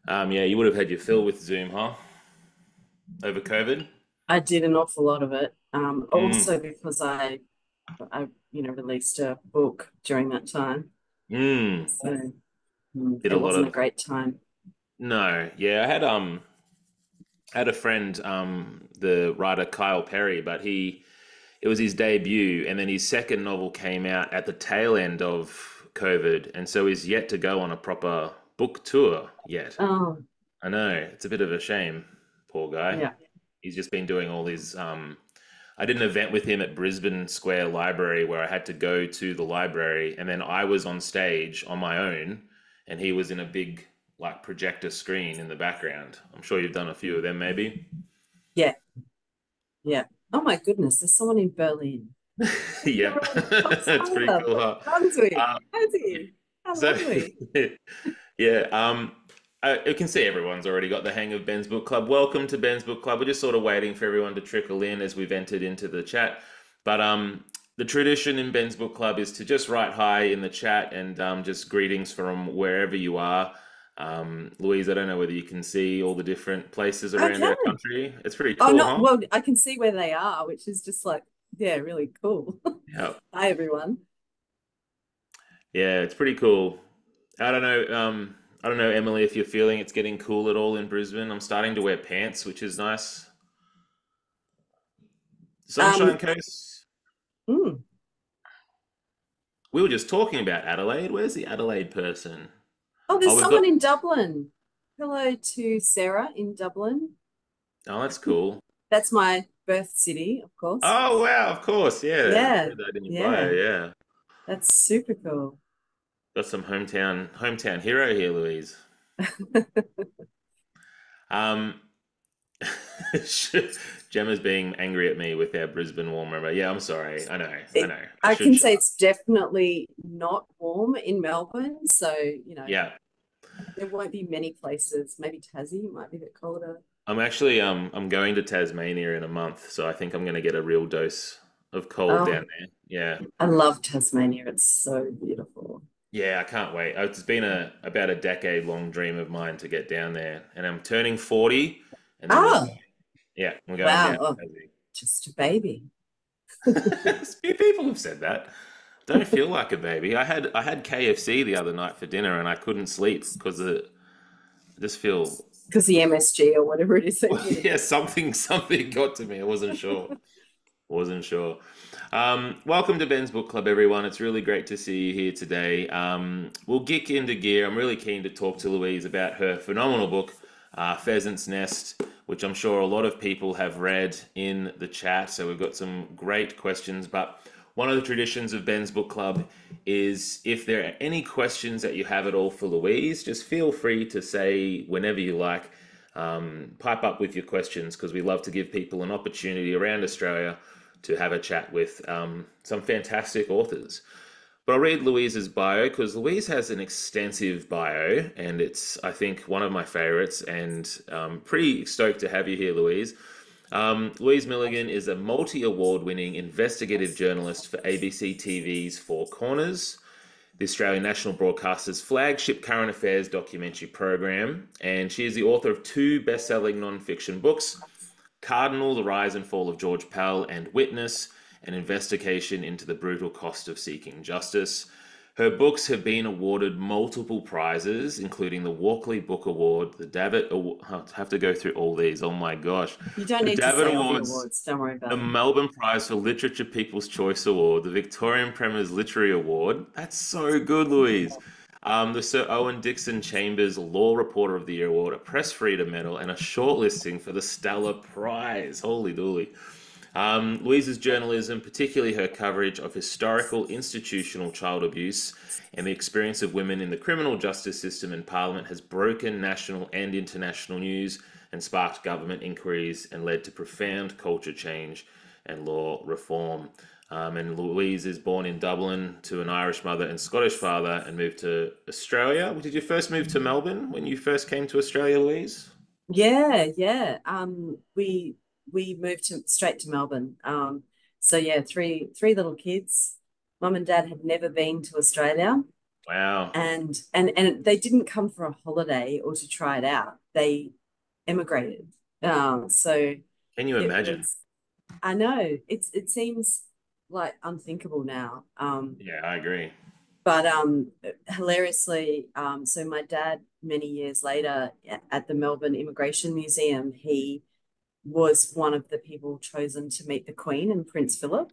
Yeah, you would have had your fill with Zoom, huh? Over COVID. I did an awful lot of it. Mm, Also because I released a book during that time. mm. So Did a it lot wasn't a of great time. no. Yeah, I had a friend, the writer Kyle Perry, but it was his debut, and then his second novel came out at the tail end of COVID, and so he's yet to go on a proper book tour yet. Oh, I know it's a bit of a shame, poor guy. yeah. He's just been doing all these. I did an event with him at Brisbane Square Library where I had to go to the library, and then I was on stage on my own, and he was in a big like projector screen in the background. I'm sure you've done a few of them, maybe. Yeah, yeah. Oh my goodness, there's someone in Berlin. Yep, You're on it's pretty Postpartum. cool, huh? Brunswick. Um, How's it? How so, lovely. yeah, I can see everyone's already got the hang of Ben's Book Club. Welcome to Ben's Book Club. We're just sort of waiting for everyone to trickle in as we've entered into the chat. But the tradition in Ben's Book Club is to just write hi in the chat and just greetings from wherever you are. Louise, I don't know whether you can see all the different places I around our can. country. It's pretty Oh, cool, not huh? well, I can see where they are, which is just like, yeah, really cool. Yeah, Hi, everyone. yeah, it's pretty cool. I don't know. I don't know, Emily, if you're feeling it's getting cool at all in Brisbane. I'm starting to wear pants, which is nice. Sunshine Um, Coast. mm. We were just talking about Adelaide. Where's the Adelaide person? Oh, Oh, there's we've got. someone in Dublin. Hello to Sarah in Dublin. Oh, that's cool. That's my birth city, of course. Oh, wow, of course. Yeah. Yeah, Put that in your bio. yeah, Yeah. that's super cool. Got some hometown hero here, Louise. Um, Gemma's being angry at me with our Brisbane warm weather. Yeah, I'm sorry. I It, know. I I should can shut say up. it's definitely not warm in Melbourne, so Yeah. there won't be many places. Maybe Tassie might be a bit colder. I'm going to Tasmania in a month, so I think I'm gonna get a real dose of cold down Oh, there. Yeah. I love Tasmania. It's so beautiful. Yeah, I can't wait. It's been about a decade long dream of mine to get down there, and I'm turning 40, and then Oh, yeah, we're going wow. down. Oh, just a baby. A few people have said that. Don't feel like a baby. I had KFC the other night for dinner, and I couldn't sleep because I just feel Because the MSG or whatever it is they put in yeah, it. something got to me. I wasn't sure. Wasn't sure. Welcome to Ben's Book Club, everyone. It's really great to see you here today. We'll kick into gear. I'm really keen to talk to Louise about her phenomenal book, Pheasants Nest, which I'm sure a lot of people have read in the chat. So we've got some great questions. But one of the traditions of Ben's Book Club is if there are any questions that you have at all for Louise, just feel free to say whenever you like. Pipe up with your questions because we love to give people an opportunity around Australia to have a chat with some fantastic authors. But I'll read Louise's bio because Louise has an extensive bio, and it's, I think, one of my favorites. And pretty stoked to have you here, Louise. Louise Milligan is a multi award winning investigative journalist for ABC TV's Four Corners, the Australian National Broadcaster's flagship current affairs documentary program, and she is the author of two best selling non fiction books: Cardinal, The Rise and Fall of George Pell, and Witness, an investigation into the brutal cost of seeking justice. Her books have been awarded multiple prizes, including the Walkley Book Award, the Davitt Award. I have to go through all these. Oh my gosh. You don't The need to Davitt say all the Awards, awards. Don't worry the about it. Melbourne Prize for Literature People's Choice Award, the Victorian Premier's Literary Award. That's so good, Louise. The Sir Owen Dixon Chambers Law Reporter of the Year Award, a Press Freedom Medal, and a shortlisting for the Stella Prize. Holy dooly. Louise's journalism, particularly her coverage of historical institutional child abuse and the experience of women in the criminal justice system and parliament, has broken national and international news and sparked government inquiries and led to profound culture change and law reform. And Louise is born in Dublin to an Irish mother and Scottish father and moved to Australia. Did you first move to Melbourne when you first came to Australia, Louise? Yeah, yeah. We moved straight to Melbourne. So yeah, three little kids. Mum and Dad had never been to Australia. Wow. And they didn't come for a holiday or to try it out. They emigrated. So Can you it imagine? was, I know it seems like unthinkable now. Yeah, I agree. But hilariously, so my dad, many years later at the Melbourne Immigration Museum, he was one of the people chosen to meet the Queen and Prince Philip.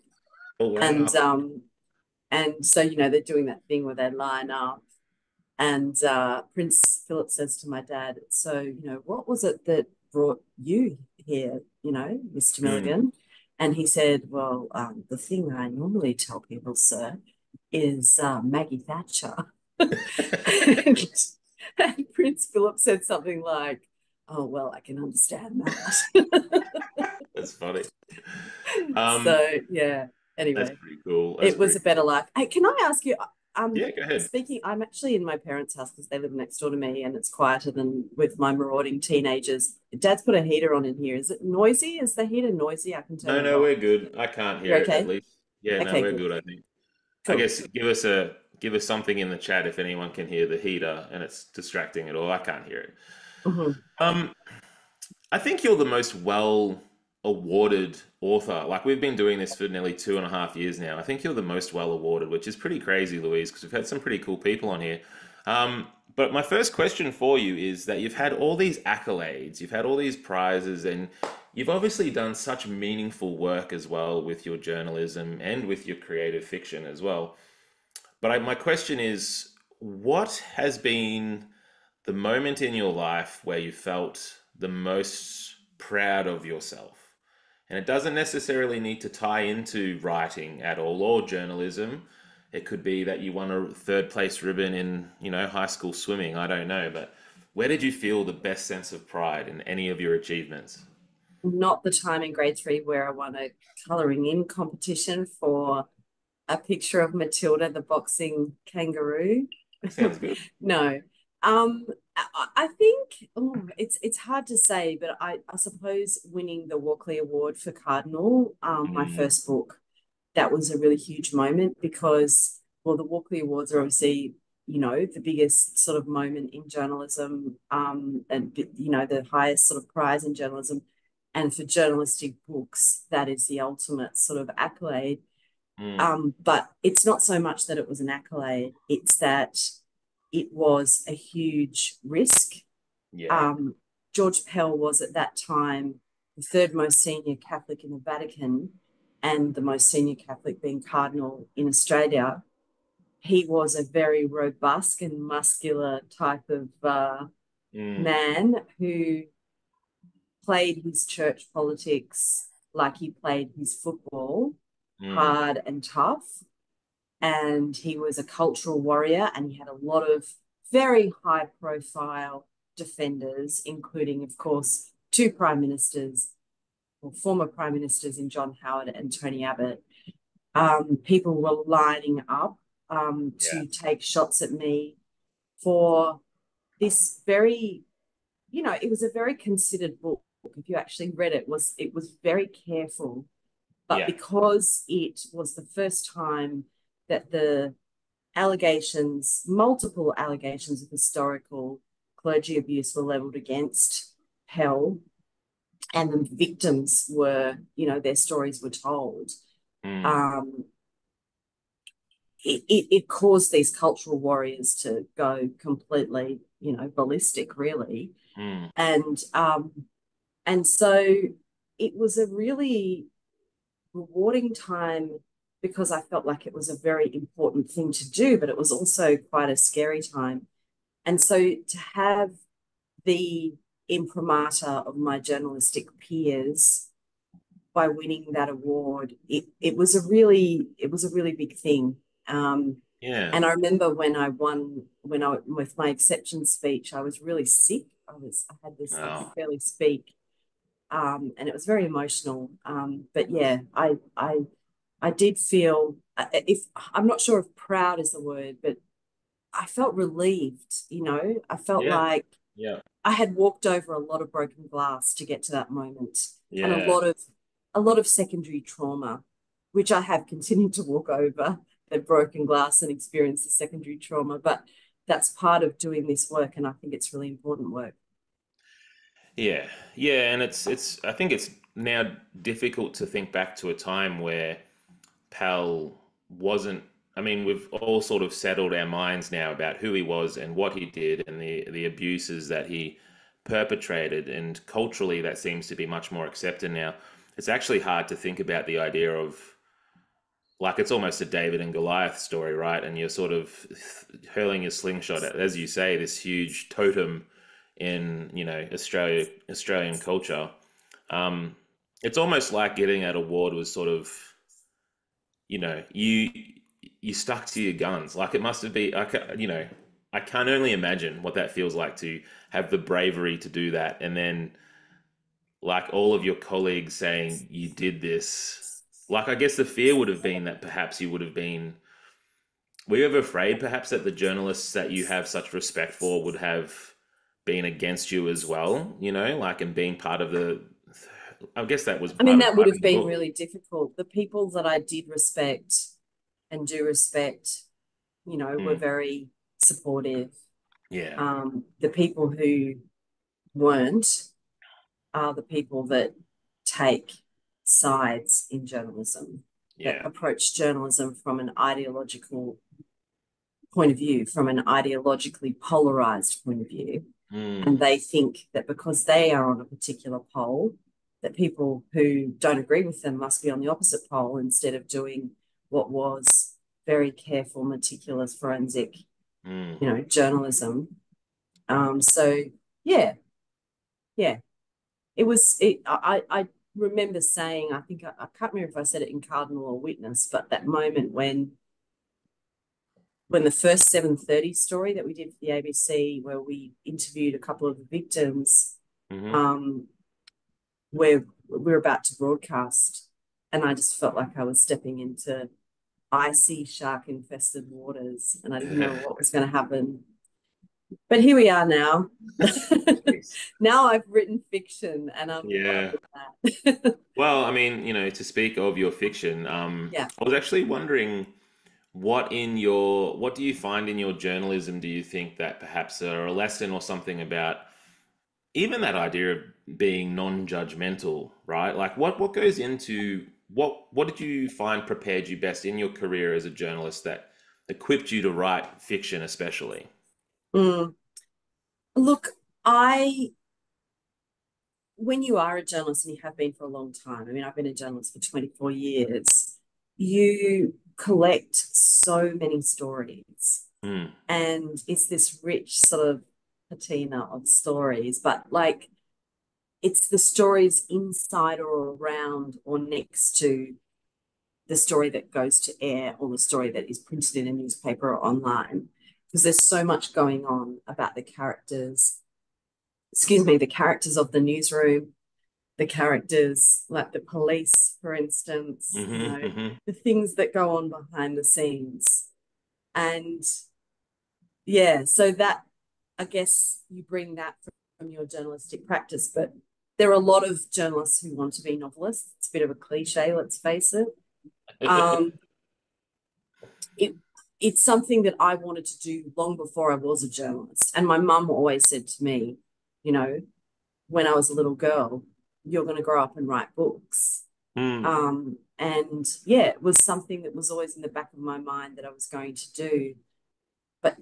Oh, And wow. so, they're doing that thing where they line up. And Prince Philip says to my dad, so, what was it that brought you here, Mr. Mm. Milligan? And he said, well, the thing I normally tell people, sir, is Maggie Thatcher. and, and Prince Philip said something like, oh, well, I can understand that. That's funny. Um, So, yeah, that's anyway, pretty cool. That's it was pretty a better life. Hey, can I ask you, Yeah, go ahead. speaking, I'm actually in my parents' house because they live next door to me and it's quieter than with my marauding teenagers. Dad's put a heater on in here. Is it noisy? Is the heater noisy? I can turn No, it no, off. we're good. I can't You're hear it at okay? least. Yeah, no, Okay, we're good. good, I think. I Cool. guess give us something in the chat if anyone can hear the heater and it's distracting at all. I can't hear it. Mhm. Um, I think you're the most well awarded author. Like we've been doing this for nearly 2.5 years now. I think you're the most well awarded, which is pretty crazy, Louise, because we've had some pretty cool people on here. But my first question for you is that you've had all these accolades, you've had all these prizes, and you've obviously done such meaningful work as well with your journalism and with your creative fiction as well. But my question is, what has been the moment in your life where you felt the most proud of yourself? And it doesn't necessarily need to tie into writing at all or journalism. It could be that you won a third place ribbon in, high school swimming. I don't know, but where did you feel the best sense of pride in any of your achievements? Not the time in grade three where I won a colouring in competition for a picture of Matilda, the boxing kangaroo. Sounds good. No. I think it's hard to say, but I suppose winning the Walkley Award for Cardinal, my Mm, first book, that was a really huge moment because, well, the Walkley Awards are obviously, the biggest sort of moment in journalism, and the highest sort of prize in journalism. And for journalistic books, that is the ultimate sort of accolade. mm, But it's not so much that it was an accolade, it's that it was a huge risk. yeah. Um, George Pell was at that time the third most senior Catholic in the Vatican and the most senior Catholic being Cardinal in Australia. He was a very robust and muscular type of Mm, man who played his church politics like he played his football, mm, hard and tough. And he was a cultural warrior and he had a lot of very high profile defenders, including, of course, two prime ministers or former prime ministers in John Howard and Tony Abbott. People were lining up yeah. to take shots at me for this very, it was a very considered book. If you actually read it, was very careful. But Yeah. because it was the first time that the allegations, multiple allegations of historical clergy abuse were leveled against Pell, and the victims were, their stories were told. Mm, Um, it caused these cultural warriors to go completely, ballistic, really, mm, and and so it was a really rewarding time because I felt like it was a very important thing to do, but it was also quite a scary time. And so to have the imprimatur of my journalistic peers by winning that award, it was a really big thing. Um, yeah. and I remember when I with my acceptance speech, I was really sick. I had this I Wow. could barely speak, and it was very emotional. But yeah, I did feel, if I'm not sure if proud is the word, but I felt relieved. I felt Yeah. like Yeah. I had walked over a lot of broken glass to get to that moment, and Yeah. a lot of secondary trauma, which I have continued to walk over. they've broken glass and experienced the secondary trauma. But that's part of doing this work, and I think it's really important work. Yeah, yeah, and it's. I think it's now difficult to think back to a time where Pell wasn't. I mean, we've all sort of settled our minds now about who he was and what he did and the abuses that he perpetrated, and culturally that seems to be much more accepted now. It's actually hard to think about the idea of, like, it's almost a David and Goliath story, right? And you're sort of hurling a slingshot at, as you say, this huge totem in, Australian culture. Um, it's almost like getting that award was sort of, you stuck to your guns. Like, it must have been, I can only imagine what that feels like to have the bravery to do that, and then like all of your colleagues saying you did this. Like, I guess the fear would have been that perhaps you would have been. Were you ever afraid, perhaps, that the journalists that you have such respect for would have been against you as well? Like, and being part of the. I guess that was I mean, part of that would writing have the been book. really difficult. The people that I did respect and do respect, were Mm, very supportive. yeah, The people who weren't are the people that take sides in journalism, that yeah. approach journalism from an ideological point of view, from an ideologically polarized point of view. And Mm, they think that because they are on a particular pole, that people who don't agree with them must be on the opposite pole instead of doing what was very careful, meticulous, forensic, mm. journalism. So yeah, yeah, it was. I remember saying, I think I can't remember if I said it in Cardinal or Witness, but that moment when the first 7:30 story that we did for the ABC, where we interviewed a couple of the victims, Hmm. um, where we're about to broadcast, and I just felt like I was stepping into icy, shark infested waters, and I didn't know what was going to happen. But here we are now. Jeez. Now I've written fiction, and I'm fine Yeah. with that. Well, I mean, to speak of your fiction, Yeah. I was actually wondering what do you find in your journalism, do you think that perhaps are a lesson or something about even that idea of being non-judgmental, right? Like, what goes into what did you find prepared you best in your career as a journalist that equipped you to write fiction, especially? Mm. Look, I when you are a journalist and you have been for a long time, I mean, I've been a journalist for 24 years, you collect so many stories. Mm, And it's this rich sort of patina of stories, but like it's the stories inside or around or next to the story that goes to air or the story that is printed in a newspaper or online. Because there's so much going on about the characters of the newsroom, the characters like the police, for instance, hmm, hmm. the things that go on behind the scenes. And yeah, so that, I guess you bring that from your journalistic practice, but there are a lot of journalists who want to be novelists. It's a bit of a cliche, let's face it. Um, it it's something that I wanted to do long before I was a journalist. And my mum always said to me, you know, when I was a little girl, you're going to grow up and write books. Mm, And yeah, it was something that was always in the back of my mind that I was going to do. But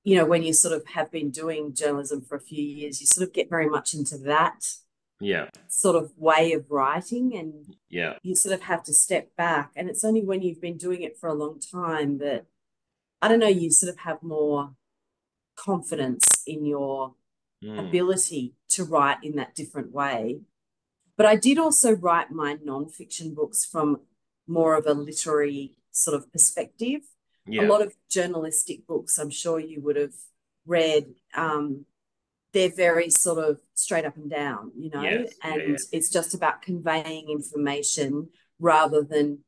when you sort of have been doing journalism for a few years, you sort of get very much into that yeah, sort of way of writing, and yeah. you sort of have to step back. And it's only when you've been doing it for a long time that, I don't know, you sort of have more confidence in your Mm, ability to write in that different way. But I did also write my nonfiction books from more of a literary sort of perspective. A yeah. lot of journalistic books, I'm sure you would have read, they're very sort of straight up and down, Yes. Yeah, and yeah. it's just about conveying information rather than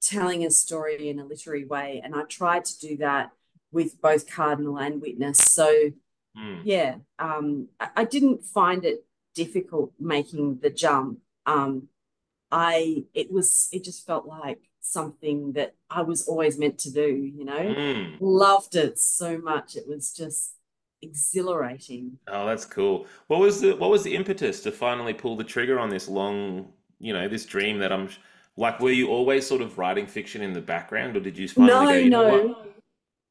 telling a story in a literary way. And I tried to do that with both Cardinal and Witness. So Mm, yeah, I didn't find it difficult making the jump. It just felt like something that I was always meant to do, Mm. Loved it so much. It was just exhilarating. Oh, that's cool. What was the impetus to finally pull the trigger on this this dream that like, were you always sort of writing fiction in the background, or did you finally go, No, you know what?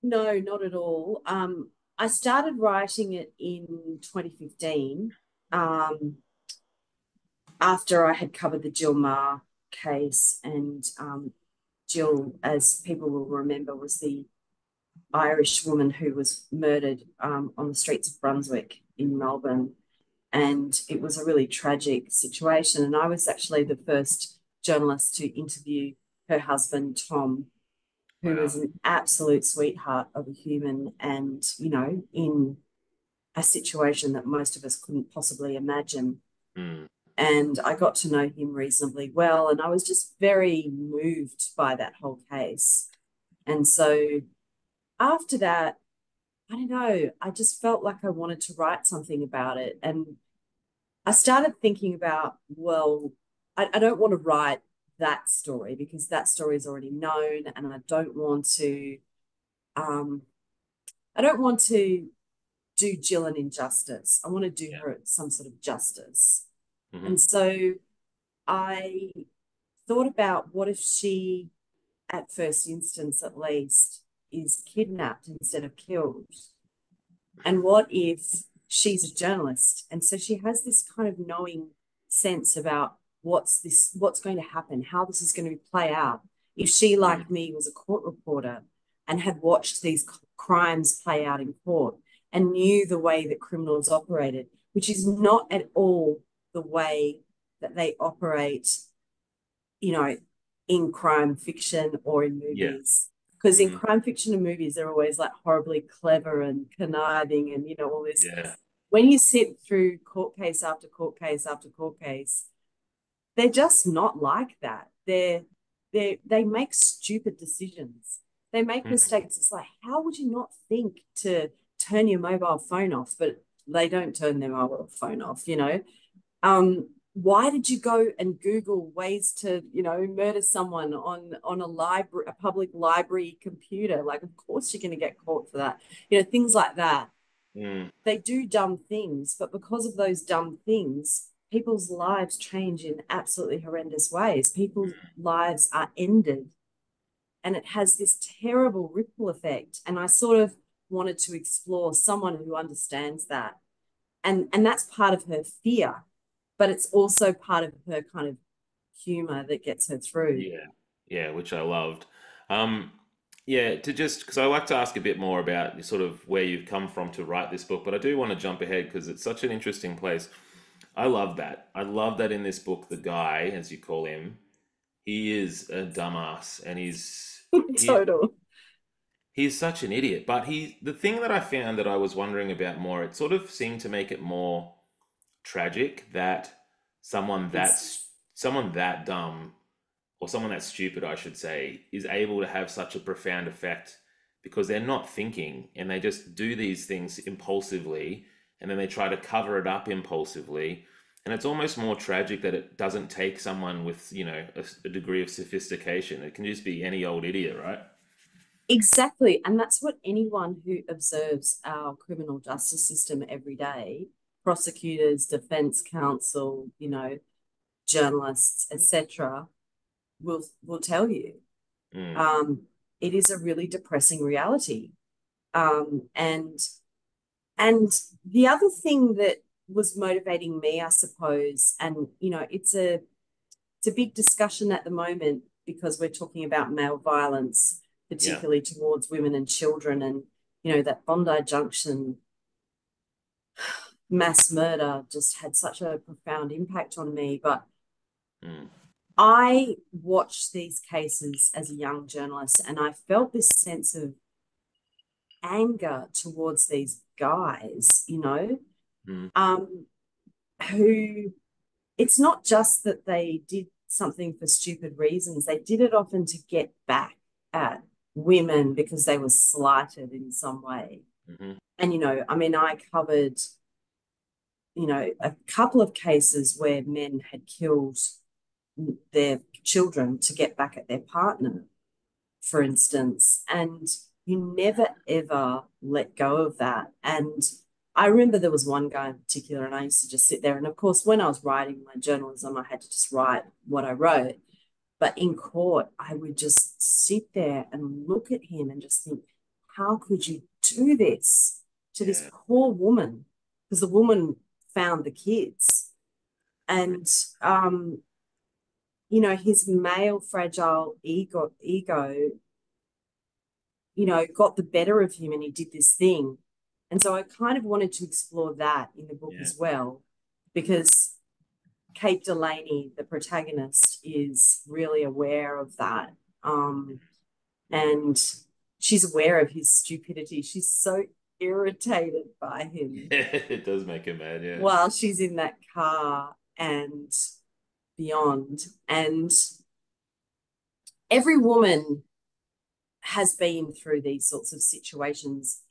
no, no, not at all. I started writing it in 2015, um, after I had covered the Jill Marr case. And Jill, as people will remember, was the Irish woman who was murdered on the streets of Brunswick in Melbourne. And it was a really tragic situation. And I was actually the first journalist to interview her husband, Tom, who Wow. was an absolute sweetheart of a human, and, in a situation that most of us couldn't possibly imagine. Mm. And I got to know him reasonably well. And I was just very moved by that whole case. And so after that, I don't know, I just felt like I wanted to write something about it. And I started thinking about, well, I don't want to write that story because that story is already known, and um, I don't want to do Jill an injustice. I want to do Yeah. her some sort of justice. Hmm. And so I thought about, what if she, at first instance at least, is kidnapped instead of killed? And what if she's a journalist? And so she has this kind of knowing sense about what's going to happen, how this is going to play out. If she, Mm. like me, was a court reporter and had watched these crimes play out in court and knew the way that criminals operated, which is not at all the way that they operate, you know, in crime fiction or in Yeah. movies. Because in Hmm. crime fiction and movies, they're always like horribly clever and conniving and, all this. Yeah. When you sit through court case after court case after court case, they're just not like that. They make stupid decisions. They make Mm. mistakes. It's like, how would you not think to turn your mobile phone off? But they don't turn their mobile phone off. Why did you go and Google ways to, murder someone on a library, a public library computer? Like, of course you're going to get caught for that. Things like that. Mm. They do dumb things, but because of those dumb things, people's lives change in absolutely horrendous ways. People's lives are ended, and it has this terrible ripple effect. And I sort of wanted to explore someone who understands that. And that's part of her fear, but it's also part of her kind of humor that gets her through. Yeah. Yeah, which I loved. Um, yeah, to just because I like to ask a bit more about sort of where you've come from to write this book, but I do want to jump ahead because it's such an interesting place. I love that. I love that in this book, the guy, as you call him, he is a dumbass, and he Total. he's such an idiot. But the thing that I found that I was wondering about more, it sort of seemed to make it more tragic that someone It's that's someone that dumb, or someone that's stupid, I should say, is able to have such a profound effect because they're not thinking and they just do these things impulsively, and then they try to cover it up impulsively. And it's almost more tragic that it doesn't take someone with, a degree of sophistication. It can just be any old idiot, right? exactly. And that's what anyone who observes our criminal justice system every day, prosecutors, defense counsel, journalists, etc., will tell you. Mm, Um, it is a really depressing reality. And the other thing that was motivating me, I suppose, and it's a big discussion at the moment because we're talking about male violence, yeah. particularly towards women and children, and that Bondi Junction mass murder just had such a profound impact on me. But Mm, I watched these cases as a young journalist, and I felt this sense of anger towards these guys, mm, um, who, it's not just that they did something for stupid reasons. They did it often to get back at women because they were slighted in some way. mhm, And, I mean, I covered, a couple of cases where men had killed their children to get back at their partner, for instance. And you never ever let go of that. And I remember there was one guy in particular, and I used to just sit there. And of course, when I was writing my journalism, I had to just write what I wrote. But in court, I would just sit there and look at him and just think, how could you do this to this Yeah. poor woman? Because the woman found the kids. And his male fragile ego, got the better of him and he did this thing. And so I kind of wanted to explore that in the book Yeah. as well, because Kate Delaney, the protagonist, is really aware of that. And she's aware of his stupidity. She's so irritated by him It does make her mad, yeah. while she's in that car and beyond. And every woman has been through these sorts of situations,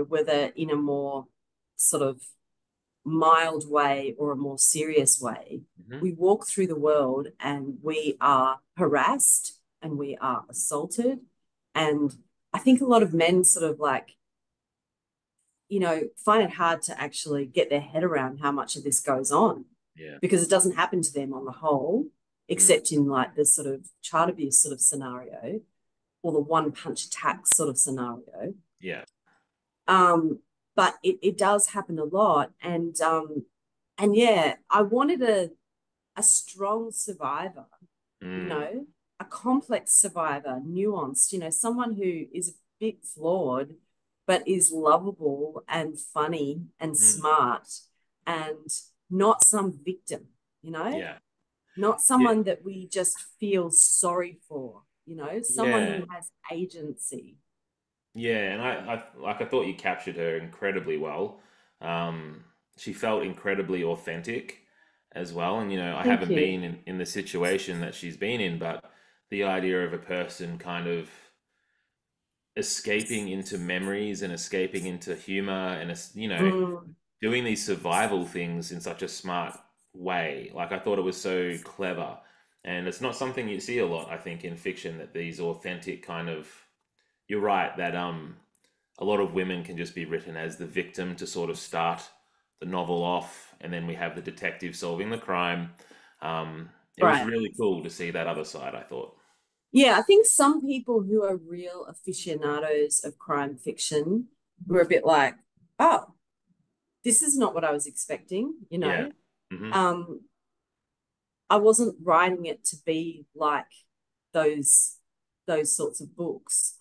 whether in a more sort of mild way or a more serious way. Hmm. We walk through the world and we are harassed and we are assaulted. And I think a lot of men sort of like, find it hard to actually get their head around how much of this goes on, Yeah. because it doesn't happen to them on the whole, Mm. except in like this sort of child abuse sort of scenario or the one punch attack sort of scenario. Yeah. Um, but it does happen a lot. And yeah, I wanted a strong survivor, Mm. a complex survivor, nuanced, someone who is a bit flawed, but is lovable and funny and Mm. smart and not some victim, you know, Yeah. not Yeah. someone that we just feel sorry for, someone Yeah. who has agency. Yeah, and I thought you captured her incredibly well. Um, she felt incredibly authentic as well. And I Thank haven't you. been in the situation that she's been in, but the idea of a person kind of escaping into memories and escaping into humor and Mm, doing these survival things in such a smart way. Like I thought it was so clever. And it's not something you see a lot, I think, in fiction, that these authentic kind of, you're right that a lot of women can just be written as the victim to sort of start the novel off, and then we have the detective solving the crime. It was right. really cool to see that other side, I thought. Yeah, I think some people who are real aficionados of crime fiction were a bit like, oh, this is not what I was expecting. Yeah. Hmm. Um, I wasn't writing it to be like those those sorts of books.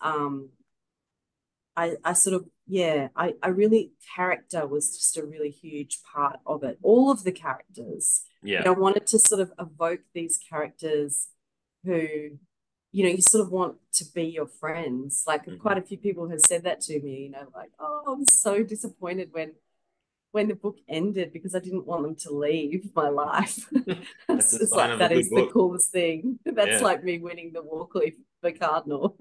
I sort of, yeah, I really, character was just a really huge part of it. All of the characters. Yeah. I wanted to sort of evoke these characters who, you sort of want to be your friends. Like Hmm. quite a few people have said that to me, like, oh, I was so disappointed when the book ended because I didn't want them to leave my life. That's It's a just sign like of a that good is the book. coolest thing. That's Yeah. like me winning the Walkley for Cardinal.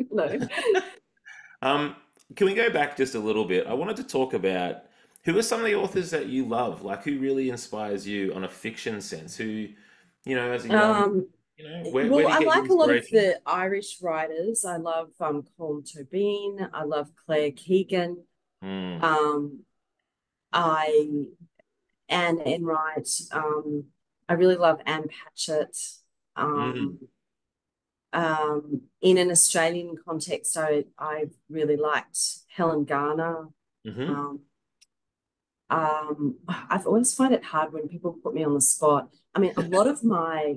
Um, can we go back just a little bit? I wanted to talk about who are some of the authors that you love, like who really inspires you on a fiction sense, who, as a young, Um, where well, do you I get your like a lot of inspiration? the Irish writers. I love Colm Tobin. I love Claire Keegan. Mm. Um, I Anne Enright. I really love Anne Patchett. Mm. Um, in an Australian context, I really liked Helen Garner. Hmm. Um, I've always find it hard when people put me on the spot. I mean, a lot of my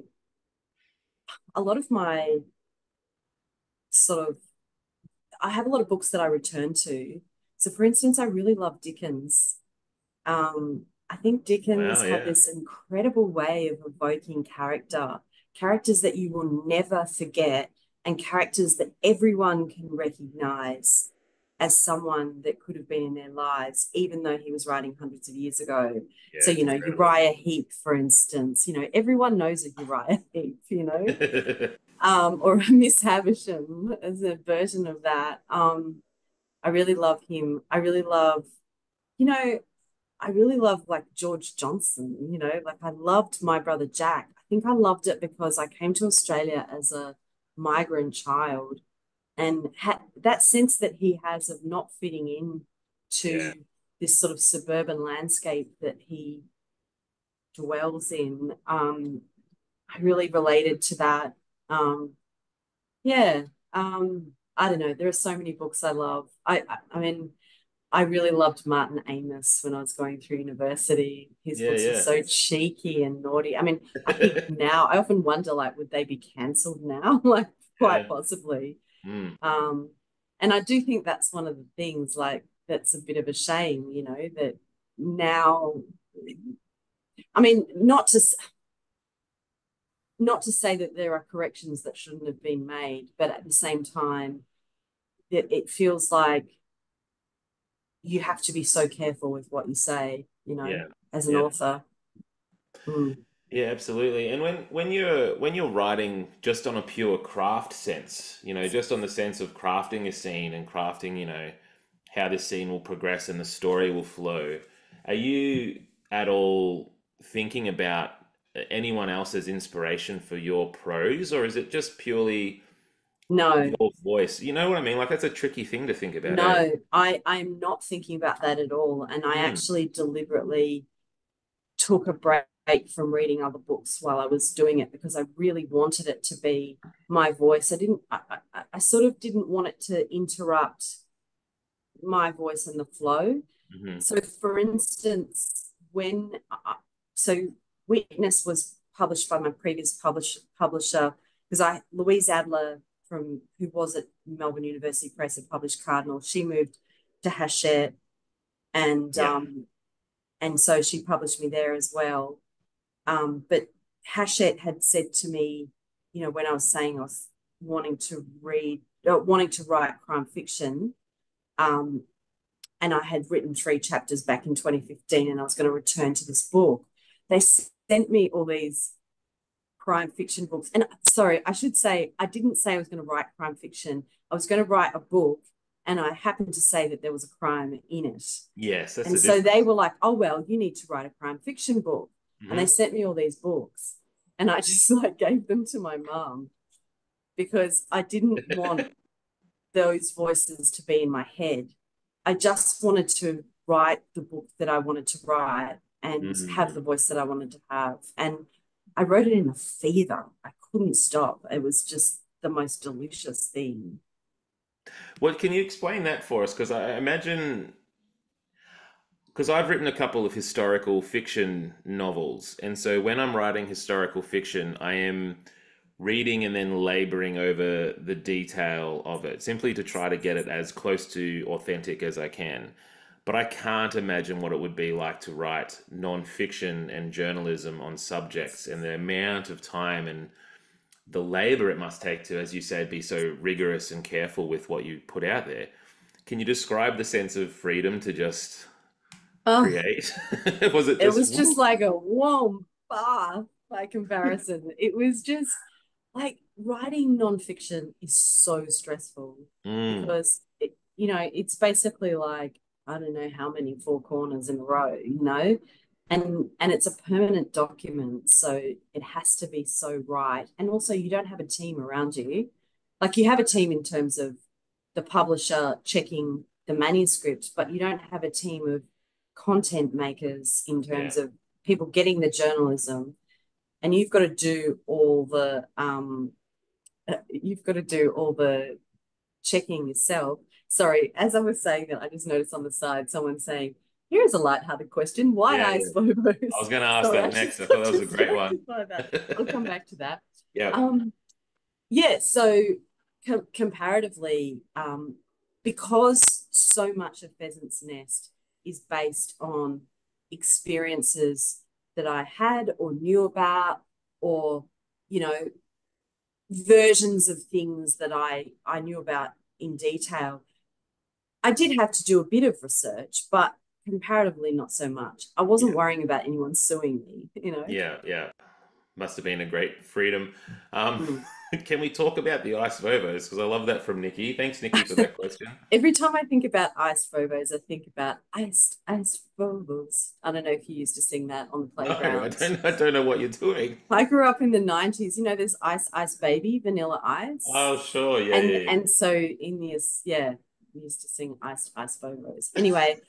sort of I have a lot of books that I return to. So, for instance, I really love Dickens. I think Wow, Dickens had yeah. this incredible way of evoking characters that you will never forget, and characters that everyone can recognize as someone that could have been in their lives, even though he was writing hundreds of years ago. Yeah, So, it's incredible. Uriah Heep, for instance, everyone knows a Uriah Heep. Or a Miss Havisham as a version of that. I really love him. You know, I really love like George Johnson, like I loved My Brother Jack. I think I loved it because I came to Australia as a migrant child and had that sense that he has of not fitting in Yeah. to this sort of suburban landscape that he dwells in. I really related to that. Um, yeah. I don't know. There are so many books I love. I mean, I really loved Martin Amis when I was going through university. His Yeah, books were yeah. so cheeky and naughty. I mean, I think now I often wonder, like, would they be cancelled now? Like, quite Yeah. possibly. Mm. Um, and I do think that's one of the things, like, that's a bit of a shame, that now, I mean, not to say that there are corrections that shouldn't have been made, but at the same time, it feels like you have to be so careful with what you say, Yeah. as an Yeah. author. Mm. Yeah, absolutely. And when you're writing just on a pure craft sense, just on the sense of crafting a scene and crafting, how this scene will progress and the story will flow, are you at all thinking about anyone else's inspiration for your prose, or is it just purely No, your voice? You know what I mean? Like that's a tricky thing to think about, eh? no, I'm not thinking about that at all. And I Mm, actually deliberately took a break from reading other books while I was doing it because I really wanted it to be my voice. I sort of didn't want it to interrupt my voice and the flow. hmm. So, for instance, so Witness was published by my previous publisher because Louise Adler from who was at Melbourne University Press had published Cardinal. She moved to Hachette, and Yeah, so she published me there as well. But Hachette had said to me, when I was saying I was wanting to write crime fiction, um, and I had written 3 chapters back in 2015 and I was going to return to this book. They sent me all these crime fiction books. And sorry, I should say, I didn't say I was going to write crime fiction. I was going to write a book and I happened to say that there was a crime in it. yes, that's And the so they difference. were like, oh, well, you need to write a crime fiction book. And they Hmm. sent me all these books. And I just like gave them to my mum because I didn't want those voices to be in my head. I just wanted to write the book that I wanted to write and have Mm. the voice that I wanted to have. And I wrote it in a fever. I couldn't stop. It was just the most delicious thing. Well, can you explain that for us? Because I imagine, because I've written a couple of historical fiction novels, and so when I'm writing historical fiction, I am reading and then laboring over the detail of it, simply to try to get it as close to authentic as I can. But I can't imagine what it would be like to write non-fiction and journalism on subjects and the amount of time and the labor it must take to, as you say, be so rigorous and careful with what you put out there. Can you describe the sense of freedom to just Oh, create? Was it it just was just woo? like a warm bath by comparison. It was just like writing nonfiction is so stressful Mm, because it's basically like I don't know how many four corners in a row, and it's a permanent document, so it has to be so right. And also, you don't have a team around you. Like you have a team in terms of the publisher checking the manuscript, but you don't have a team of content makers in yeah, terms of people getting the journalism, and you've got to do all the checking yourself. Sorry, as I was saying that, I just noticed on the side someone saying, "Here's a light-hearted question: Why yeah, eyes yeah. I was phobos?" going to ask Sorry, I that just next. I thought got that was a great one. distracted by that. I'll come back to that. Yeah, Um, yeah, so comparatively, because so much of Pheasant's Nest is based on experiences that I had or knew about, or you know, versions of things that I knew about in detail. I did have to do a bit of research, but comparatively not so much. I wasn't yeah, worrying about anyone suing me. yeah, yeah. Must have been a great freedom. Um, Mm. Can we talk about the ice Vovos? Because I love that from Nikki. Thanks, Nikki, for that question. Every time I think about ice phobos, I think about ice phobos. I don't know if you used to sing that on the No, I playground. don't. I don't know what you're doing. I grew up in the 90s. You know, there's Ice Baby, Vanilla Oh, Ice. sure. Yeah, And yeah, and so in this, yeah, we used to sing Ice Phobos. Anyway,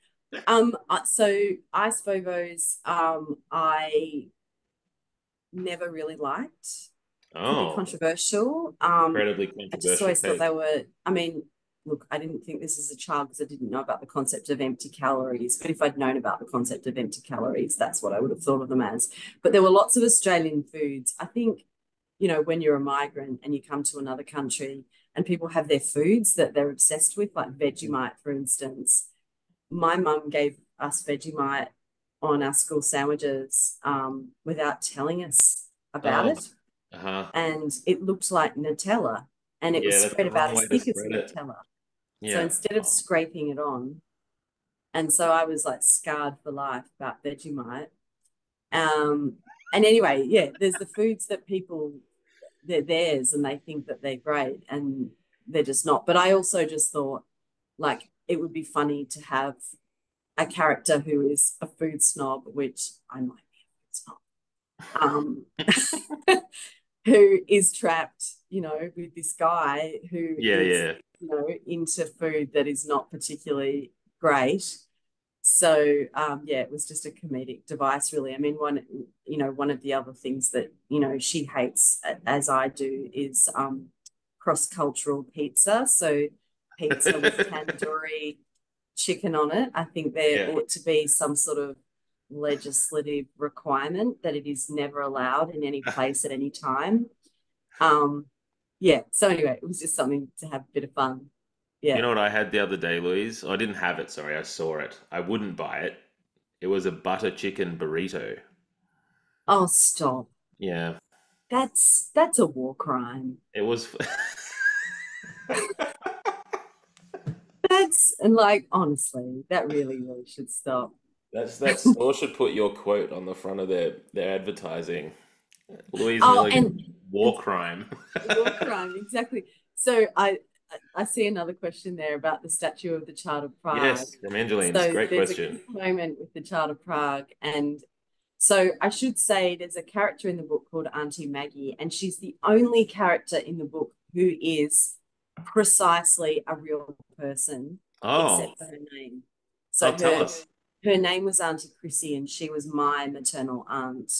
so Ice Phobos, I never really liked. yeah. Could be Oh, controversial. incredibly I just controversial always thought take. they were, I mean, look, I didn't think this as a child because I didn't know about the concept of empty calories. But if I'd known about the concept of empty calories, that's what I would have thought of them as. But there were lots of Australian foods. I think, when you're a migrant and you come to another country and people have their foods that they're obsessed with, like Vegemite, for instance. My mum gave us Vegemite on our school sandwiches without telling us about Oh, it, uh-huh. and it looked like Nutella, and it was Yeah, that's spread the about wrong as way to thick as spread it. Nutella. So Yeah. instead of Oh. scraping it on, and so I was like scarred for life about Vegemite. Um, and anyway, yeah, there's the foods that people, they're theirs and they think that they're great and they're just not. But I also just thought like it would be funny to have a character who is a food snob, which I might be a food snob, who is trapped, with this guy who Yeah, is, yeah. into food that is not particularly great. So yeah, it was just a comedic device, really. I mean, one of the other things that she hates, as I do, is cross-cultural pizza. So pizza with tandoori chicken on it. I think there Yeah. ought to be some sort of legislative requirement that it is never allowed in any place at any time. Um, yeah. So anyway, it was just something to have a bit of fun. You Yeah. know what I had the other day, Louise? I didn't have it, sorry, I saw it. I wouldn't buy it. It was a butter chicken burrito. Oh, stop. Yeah. That's a war crime. It was That's and like honestly, that really, really should stop. that store should put your quote on the front of their advertising. Louise Oh, Milligan, war crime. war crime, exactly. So I see another question there about the statue of the Child of Prague. Yes, from Angeline's. So Great there's a question. key moment with the Child of Prague, and so I should say there's a character in the book called Auntie Maggie, and she's the only character in the book who is precisely a real person, Oh, except for her name. So oh, tell her us. her name was Auntie Chrissy, and she was my maternal aunt.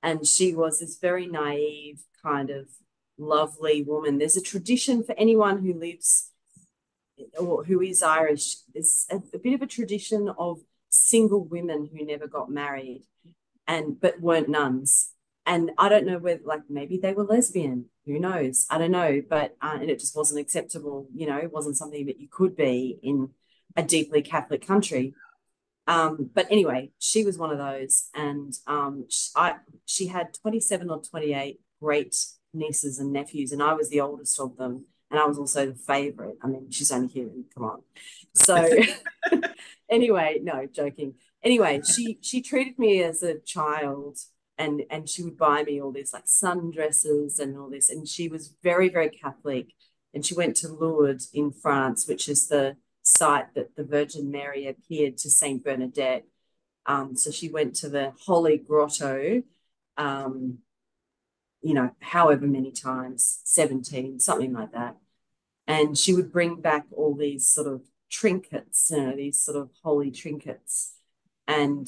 And she was this very naive, kind of lovely woman. There's a tradition for anyone who lives or who is Irish. There's a bit of a tradition of single women who never got married and but weren't nuns. And I don't know whether, like, maybe they were lesbian. Who knows? I don't know. But and it just wasn't acceptable. It wasn't something that you could be in a deeply Catholic country. But anyway, she was one of those, and she had 27 or 28 great nieces and nephews, and I was the oldest of them, and I was also the favorite. I mean, she's only human, come on. So anyway, no, joking. Anyway, she treated me as a child, and she would buy me all these like sundresses and all this, and she was very, very Catholic, and she went to Lourdes in France, which is the site that the Virgin Mary appeared to Saint Bernadette. So she went to the Holy Grotto, um, however many times, 17, something like that. And she would bring back all these sort of trinkets, these sort of holy trinkets. And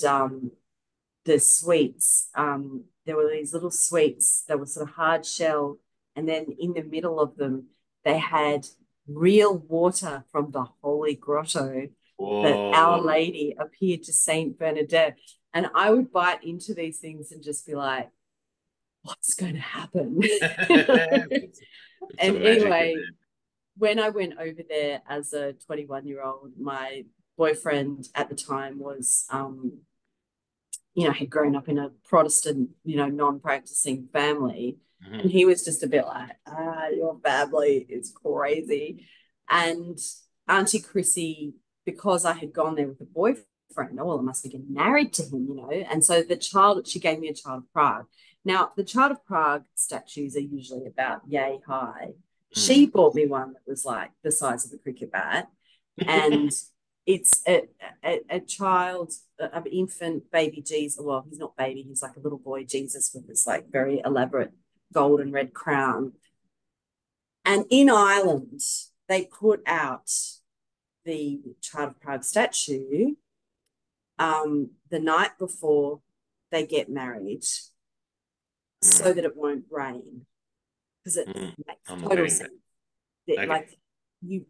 the sweets, there were these little sweets that were sort of hard shell. And then in the middle of them, they had real water from the Holy Grotto that Our Whoa. Lady appeared to Saint Bernadette. And I would bite into these things and just be like, what's going to happen? It's And some magic in anyway, there. when I went over there as a 21-year-old, my boyfriend at the time was, had grown up in a Protestant, non-practicing family. And Mhm. he was just a bit like, your family is crazy. And Auntie Chrissy, because I had gone there with a boyfriend, oh, well, I must be getting married to him. And so she gave me a Child of Prague. Now, the Child of Prague statues are usually about yay high. She Mm. bought me one that was like the size of a cricket bat, and it's a child, an infant baby Jesus. Well, he's not baby; he's like a little boy Jesus with this like very elaborate gold and red crown. And in Ireland, they put out the Child of Prague statue the night before they get married, Mm. so that it won't rain, because it Mm. makes On the total wedding day. sense. That, Okay. like you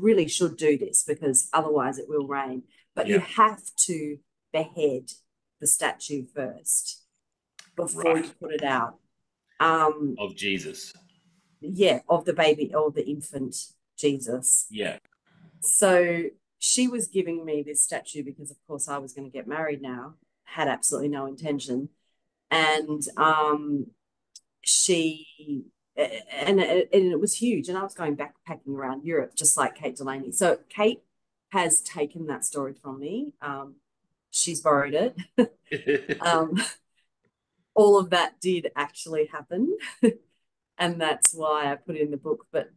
really should do this because otherwise it will rain. But you Yeah. have to behead the statue first before you Right. put it out. Um, Of Jesus. yeah, of the baby or the infant Jesus. Yeah. So she was giving me this statue because, of course, I was going to get married now. Had absolutely no intention, and she and it was huge. And I was going backpacking around Europe, just like Kate Delaney. So Kate has taken that story from me. She's borrowed it. um, all of that did actually happen, and that's why I put it in the book. But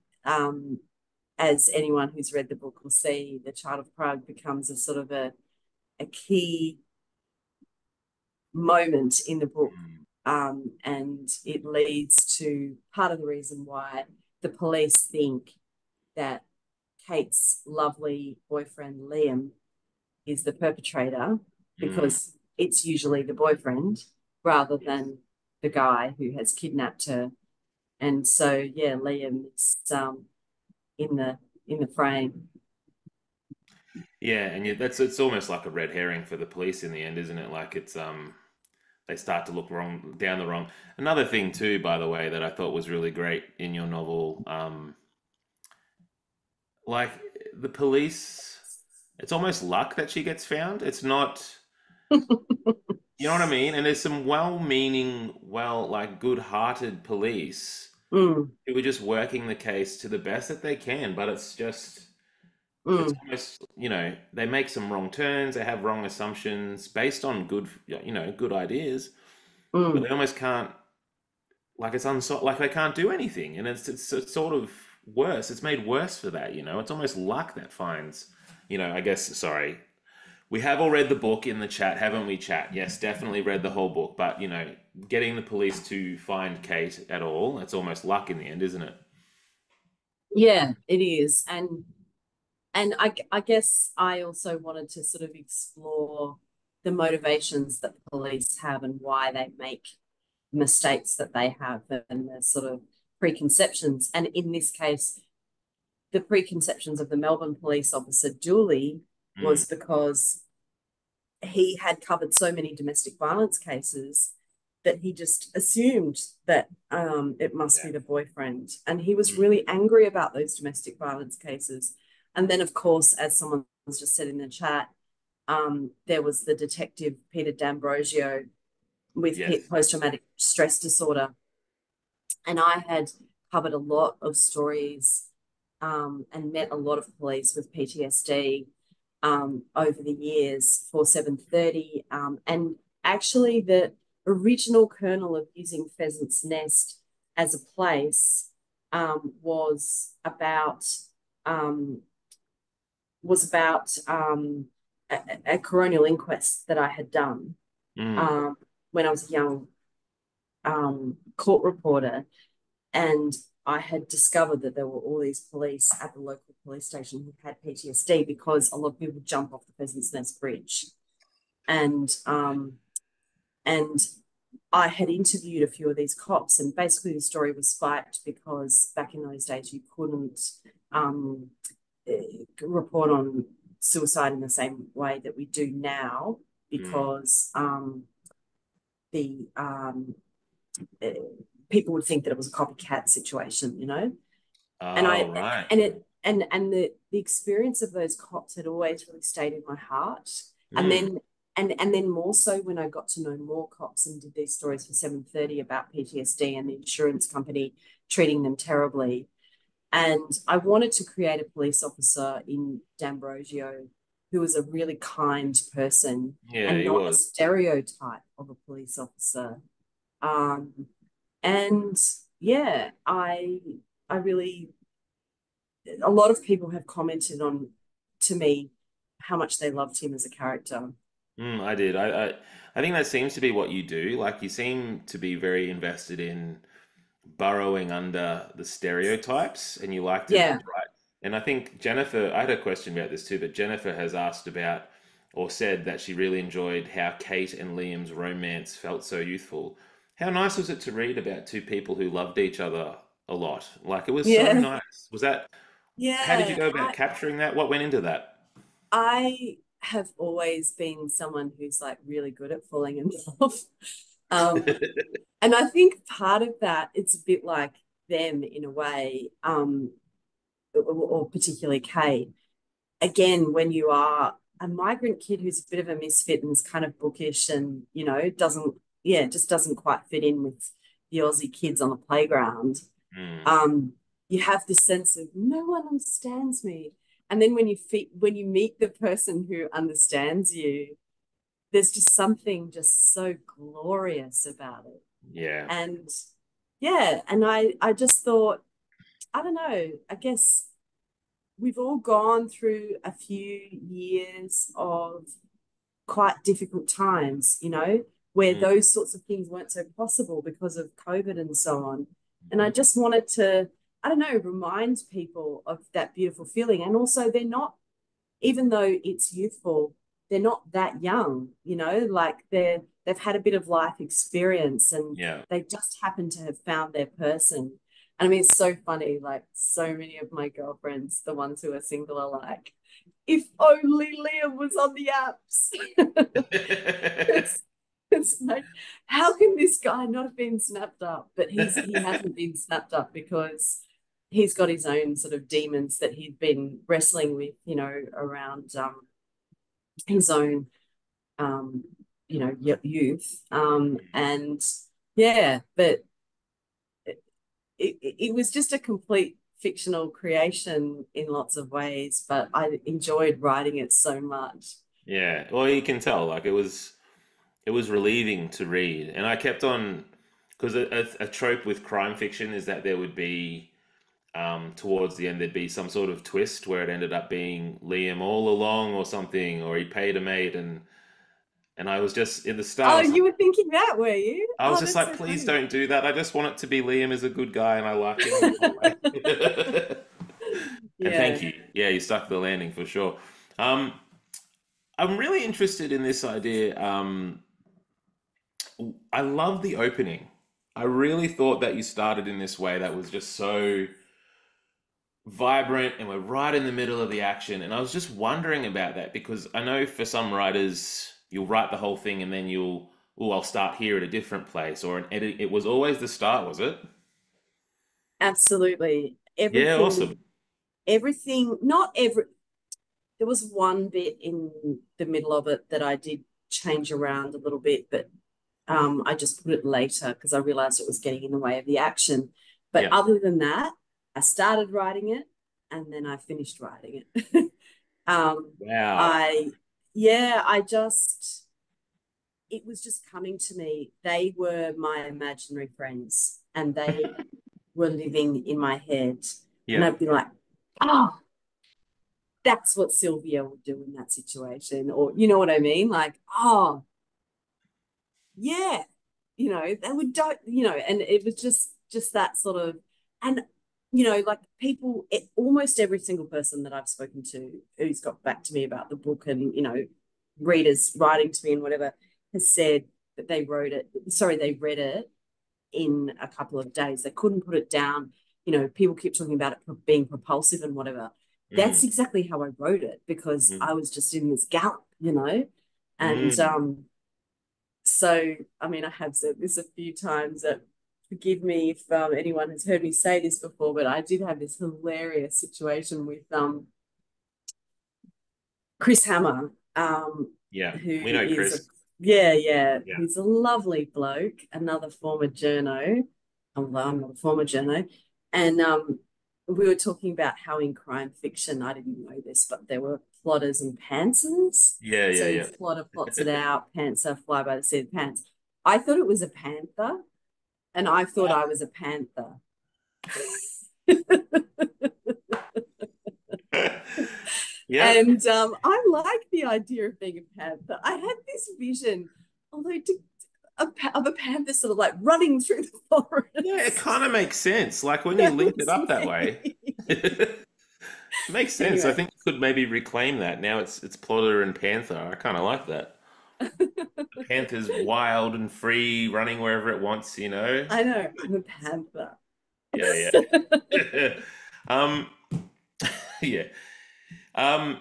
as anyone who's read the book will see, the Child of Prague becomes a sort of a key moment in the book. And it leads to part of the reason why the police think that Kate's lovely boyfriend, Liam, is the perpetrator, Mm. because it's usually the boyfriend rather Yes. than the guy who has kidnapped her. And so, yeah, Liam is in the frame. Yeah, and that's it's almost like a red herring for the police in the end, isn't it? Like it's they start to look wrong down the wrong. Another thing too, by the way, that I thought was really great in your novel, like the police, it's almost luck that she gets found. It's not, you know what I mean? And there's some well-meaning, like good-hearted police Mm, who are just working the case to the best that they can, but it's mm, almost, they make some wrong turns, they have wrong assumptions based on good, good ideas, but mm. they almost can't, like like they can't do anything, and it's sort of worse. It's made worse for that. It's almost luck that finds. I guess. Sorry, we have all read the book in the chat, haven't we? Chat. Yes, definitely read the whole book, but getting the police to find Kate at all, it's almost luck in the end, isn't it? Yeah, it is. And I guess I also wanted to sort of explore the motivations that the police have and why they make mistakes that they have, and the sort of preconceptions. And in this case, the preconceptions of the Melbourne police officer, Dooley, Mm, was because he had covered so many domestic violence cases that he just assumed that it must yeah. be the boyfriend. And he was Mm, really angry about those domestic violence cases. And then, of course, as someone just said in the chat, there was the detective, Peter D'Ambrosio, with yes. post traumatic stress disorder. And I had covered a lot of stories and met a lot of police with PTSD over the years for 730. And actually, the original kernel of using Pheasants Nest as a place was about um, a coronial inquest that I had done Mm, um, when I was a young court reporter, and I had discovered that there were all these police at the local police station who had PTSD because a lot of people jump off the Pheasants Nest Bridge. And I had interviewed a few of these cops, and basically the story was spiked because back in those days you couldn't um, report on suicide in the same way that we do now, mm. because the uh, people would think that it was a copycat situation, and Oh, I right. and it and the experience of those cops had always really stayed in my heart. And Mm, then and then more so when I got to know more cops and did these stories for 730 about PTSD and the insurance company treating them terribly. And I wanted to create a police officer in D'Ambrosio who was a really kind person yeah, and he not a was. stereotype of a police officer. And yeah, I really, a lot of people have commented on to me how much they loved him as a character. I did. I think that seems to be what you do. Like you seem to be very invested in burrowing under the stereotypes, and you like to Yeah, write. And I think Jennifer, I had a question about this too, but Jennifer has asked about or said that she really enjoyed how Kate and Liam's romance felt so youthful. How nice was it to read about two people who loved each other a lot? Like it was so yeah, nice. Was that, how did you yeah. go about capturing that? What went into that? I have always been someone who's like really good at falling in love. Um, and I think part of that, it's a bit like them in a way, or particularly Kate. Again, when you are a migrant kid who's a bit of a misfit and is kind of bookish and, doesn't, yeah, just doesn't quite fit in with the Aussie kids on the playground, Mm, um, you have this sense of no one understands me. And then when you meet the person who understands you, there's just something just so glorious about it. yeah. And yeah, and I just thought, I don't know, I guess we've all gone through a few years of quite difficult times, where Mm, those sorts of things weren't so possible because of COVID and so on. And I mhm. just wanted to, I don't know, remind people of that beautiful feeling. And also, they're not, even though it's youthful, they're not that young, like they've had a bit of life experience and Yeah. they just happen to have found their person. And I mean, it's so funny, like so many of my girlfriends, the ones who are single, are like, if only Liam was on the apps. it's it's like, how can this guy not have been snapped up? But he hasn't been snapped up because he's got his own sort of demons that he'd been wrestling with, around his own um, youth. And yeah, but it was just a complete fictional creation in lots of ways, but I enjoyed writing it so much. Yeah. Well, you can tell, like it was relieving to read, and I kept on because a trope with crime fiction is that there would be towards the end there'd be some sort of twist where it ended up being Liam all along or something, or he paid a mate, and I was just in the start. Oh, you were thinking that, were you? I was Oh, just that's like, so please funny. don't do that. I just want it to be Liam is a good guy and I like him the whole way. And Yeah. thank you. Yeah, you stuck the landing for sure. Um, I'm really interested in this idea. I love the opening. I really thought that you started in this way that was just so vibrant and we're right in the middle of the action. And I was just wondering about that because I know for some writers, you'll write the whole thing and then you'll, oh, I'll start here at a different place or an edit. It was always the start, was it? Absolutely. Yeah, awesome. Not every, there was one bit in the middle of it that I did change around a little bit, but I just put it later because I realized it was getting in the way of the action. But Yeah. other than that, I started writing it and then I finished writing it. um, Wow. I, yeah, I just, it was just coming to me. They were my imaginary friends and they were living in my head. And Yeah. I'd be like, oh, that's what Sylvia would do in that situation. Or, you know what I mean? Like, oh, yeah, they would do, and it was just that sort of, and, like people, almost every single person that I've spoken to who's got back to me about the book and, readers writing to me and whatever has said that they read it in a couple of days. They couldn't put it down. People keep talking about it being propulsive and whatever. That's Mm, exactly how I wrote it because mm, I was just in this gallop. And mm. so, I mean, I have said this a few times that forgive me if anyone has heard me say this before, but I did have this hilarious situation with Chris Hammer, Yeah. who We know is Chris. yeah, Yeah. he's a lovely bloke, another former journo, although I'm not a former journo. And we were talking about how in crime fiction, I didn't know this, but there were plotters and pantsers. Yeah, So yeah, plotter plots it out, pantser fly by the seat of pants. I thought it was a panther, and I thought I was a panther. Yep. And I like the idea of being a panther. I had this vision, although of a panther sort of like running through the Yeah, it forest. kind of makes sense. Like when you That link it was up that way, me. it makes sense. I Anyway, think you could maybe reclaim that. Now it's Plotter and Panther. I kind of like that. The Panther's wild and free, running wherever it wants, you know? I know I'm a panther. Yeah, yeah. Um, yeah. Um,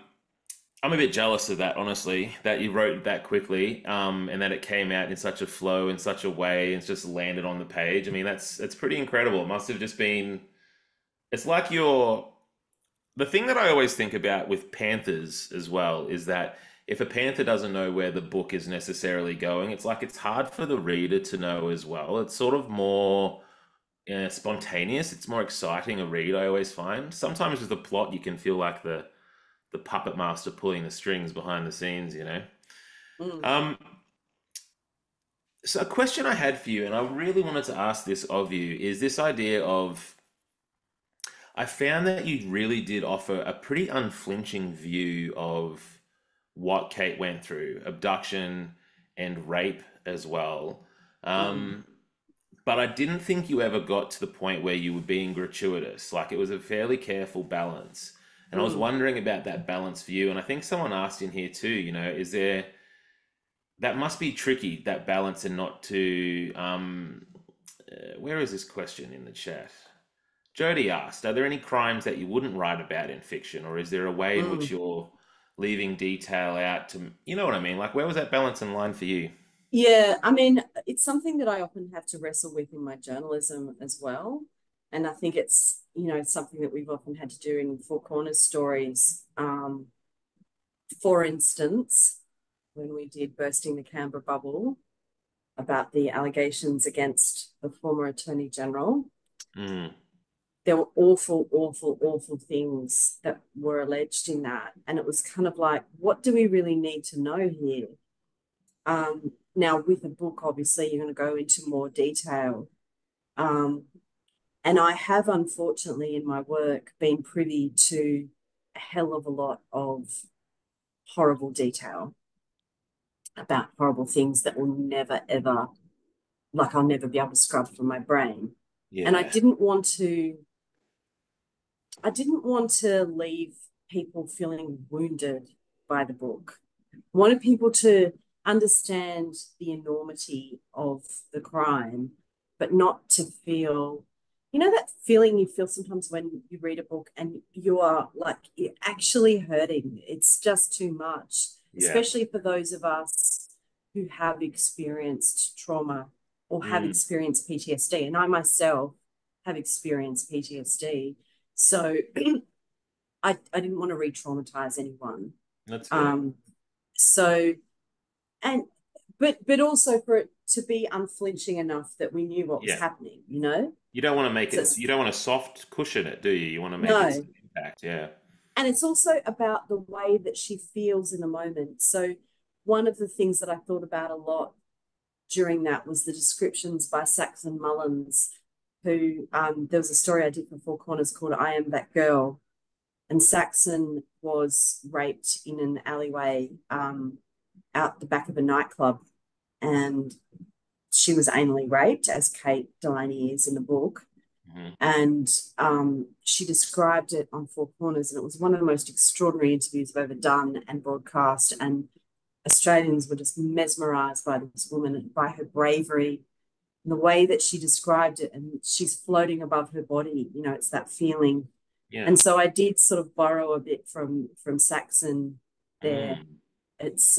I'm a bit jealous of that, honestly, that you wrote that quickly, and that it came out in such a flow, in such a way, and it's just landed on the page. I mean, that's pretty incredible. It must have just been. It's like you're. The thing that I always think about with Panthers as well is that if a Panther doesn't know where the book is necessarily going, it's like it's hard for the reader to know as well. It's sort of more spontaneous. It's more exciting a read, I always find. Sometimes with the plot, you can feel like the puppet master pulling the strings behind the scenes, you know. Mm, Um, so a question I had for you, and I really wanted to ask this of you, is this idea of I found that you really did offer a pretty unflinching view of what Kate went through, abduction and rape as well. mm, Um, but I didn't think you ever got to the point where you were being gratuitous. Like it was a fairly careful balance. And I was mm. wondering about that balance for you. And I think someone asked in here too, you know, is there that must be tricky, that balance and not to where is this question in the chat? Jody asked, are there any crimes that you wouldn't write about in fiction, or is there a way in which Mm. you're leaving detail out to, you know what I mean? Like, where was that balance in line for you? Yeah, I mean, it's something that I often have to wrestle with in my journalism as well. And I think it's, something that we've often had to do in Four Corners stories. For instance, when we did Bursting the Canberra Bubble about the allegations against the former Attorney General, Mm, there were awful, awful, awful things that were alleged in that. And it was kind of like, what do we really need to know here? Now, with a book, obviously, you're going to go into more detail. Um, and I have, unfortunately, in my work, been privy to a hell of a lot of horrible detail about horrible things that will never, ever, like, I'll never be able to scrub from my brain. And yeah. I didn't want to leave people feeling wounded by the book. I wanted people to understand the enormity of the crime, but not to feel, that feeling you feel sometimes when you read a book and you are like, you're actually hurting. It's just too much, Yeah. especially for those of us who have experienced trauma or have Mm, experienced PTSD. And I myself have experienced PTSD. So I didn't want to re-traumatize anyone. that's fair. Um, so and but also for it to be unflinching enough that we knew what was Yeah. happening. You don't want to make So it, you don't want to soft cushion it, do you? You want to make it no. some impact. Yeah. And it's also about the way that she feels in the moment. So one of the things that I thought about a lot during that was the descriptions by Saxon Mullins, who there was a story I did for Four Corners called I Am That Girl. And Saxon was raped in an alleyway out the back of a nightclub. And she was anally raped, as Kate Delaney is in the book. Mhm. And she described it on Four Corners. And it was one of the most extraordinary interviews I've ever done and broadcast. And Australians were just mesmerized by this woman and by her bravery and the way that she described it. And she's floating above her body. It's that feeling. Yeah. And so I did sort of borrow a bit from Saxon there. Mm, It's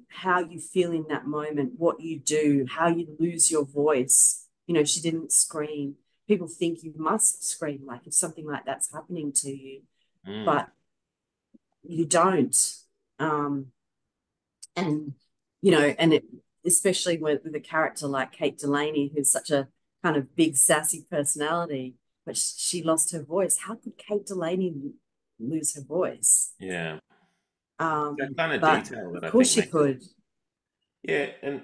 how you feel in that moment, what you do, how you lose your voice. She didn't scream. People think you must scream, like if something like that's happening to you, mm. but you don't. Um, and it especially with a character like Kate Delaney, who's such a kind of big sassy personality, but she lost her voice. How could Kate Delaney lose her voice? Yeah. That kind of But detail that of I course think she makes it. could. Yeah. And